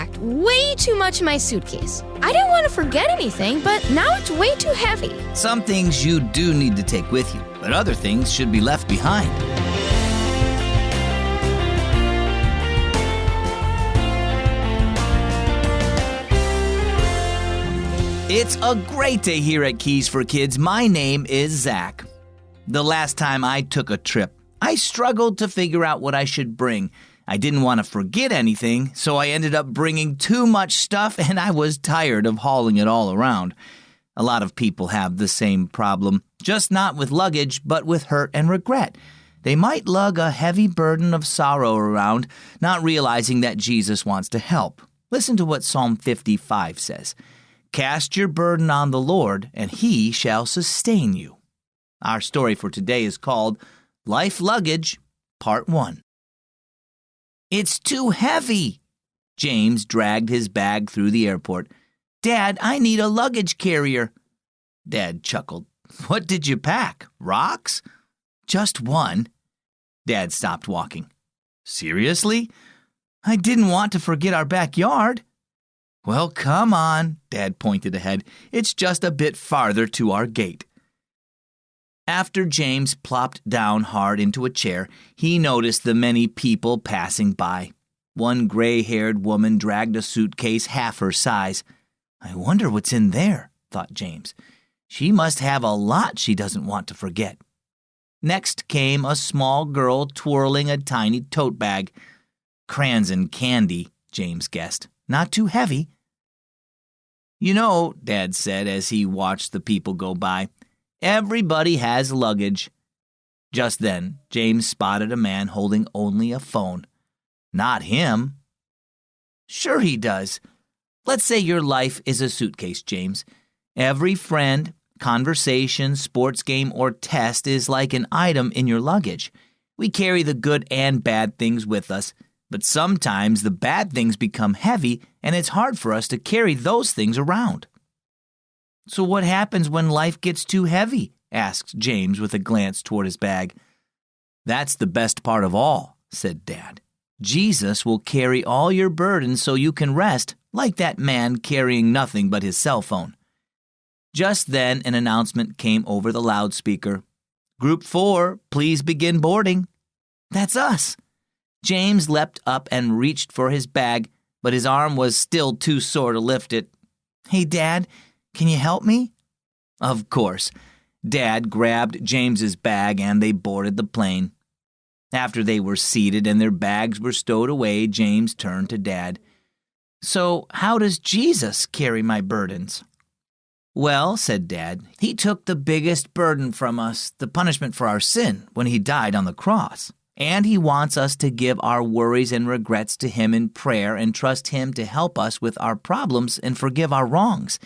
packed way too much in my suitcase. I didn't want to forget anything, but now it's way too heavy. Some things you do need to take with you, but other things should be left behind. It's a great day here at Keys for Kids. My name is Zach. The last time I took a trip, I struggled to figure out what I should bring. I didn't want to forget anything, so I ended up bringing too much stuff, and I was tired of hauling it all around. A lot of people have the same problem, just not with luggage, but with hurt and regret. They might lug a heavy burden of sorrow around, not realizing that Jesus wants to help. Listen to what Psalm 55 says. Cast your burden on the Lord, and He shall sustain you. Our story for today is called Life Luggage, Part 1. It's too heavy. James dragged his bag through the airport. Dad, I need a luggage carrier. Dad chuckled. What did you pack? Rocks? Just one. Dad stopped walking. Seriously? I didn't want to forget our backyard. Well, come on, Dad pointed ahead. It's just a bit farther to our gate. After James plopped down hard into a chair, he noticed the many people passing by. One gray-haired woman dragged a suitcase half her size. I wonder what's in there, thought James. She must have a lot she doesn't want to forget. Next came a small girl twirling a tiny tote bag. Crayons and candy, James guessed. Not too heavy. You know, Dad said as he watched the people go by, everybody has luggage. Just then, James spotted a man holding only a phone. Not him. Sure he does. Let's say your life is a suitcase, James. Every friend, conversation, sports game, or test is like an item in your luggage. We carry the good and bad things with us. But sometimes the bad things become heavy, and it's hard for us to carry those things around. So what happens when life gets too heavy? Asked James with a glance toward his bag. That's the best part of all, said Dad. Jesus will carry all your burdens so you can rest, like that man carrying nothing but his cell phone. Just then, an announcement came over the loudspeaker. Group 4, please begin boarding. That's us. James leapt up and reached for his bag, but his arm was still too sore to lift it. Hey, Dad, can you help me? Of course. Dad grabbed James's bag and they boarded the plane. After they were seated and their bags were stowed away, James turned to Dad. So, how does Jesus carry my burdens? Well, said Dad, He took the biggest burden from us, the punishment for our sin, when He died on the cross. And He wants us to give our worries and regrets to Him in prayer and trust Him to help us with our problems and forgive our wrongs.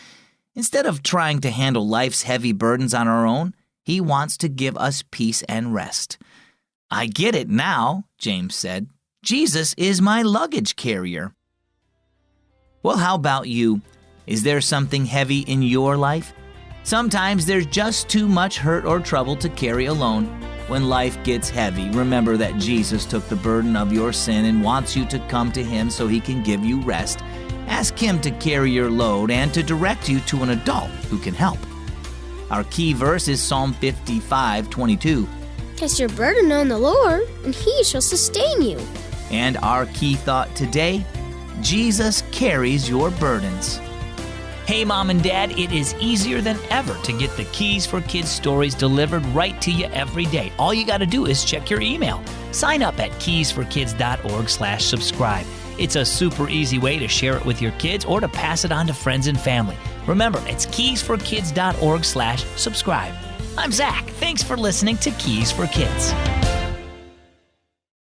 Instead of trying to handle life's heavy burdens on our own, He wants to give us peace and rest. I get it now, James said. Jesus is my luggage carrier. Well, how about you? Is there something heavy in your life? Sometimes there's just too much hurt or trouble to carry alone. When life gets heavy, remember that Jesus took the burden of your sin and wants you to come to Him so He can give you rest. Ask Him to carry your load and to direct you to an adult who can help. Our key verse is Psalm 55:22. Cast your burden on the Lord, and He shall sustain you. And our key thought today, Jesus carries your burdens. Hey, Mom and Dad, it is easier than ever to get the Keys for Kids stories delivered right to you every day. All you got to do is check your email. Sign up at keysforkids.org/subscribe. It's a super easy way to share it with your kids or to pass it on to friends and family. Remember, it's keysforkids.org/subscribe. I'm Zach. Thanks for listening to Keys for Kids.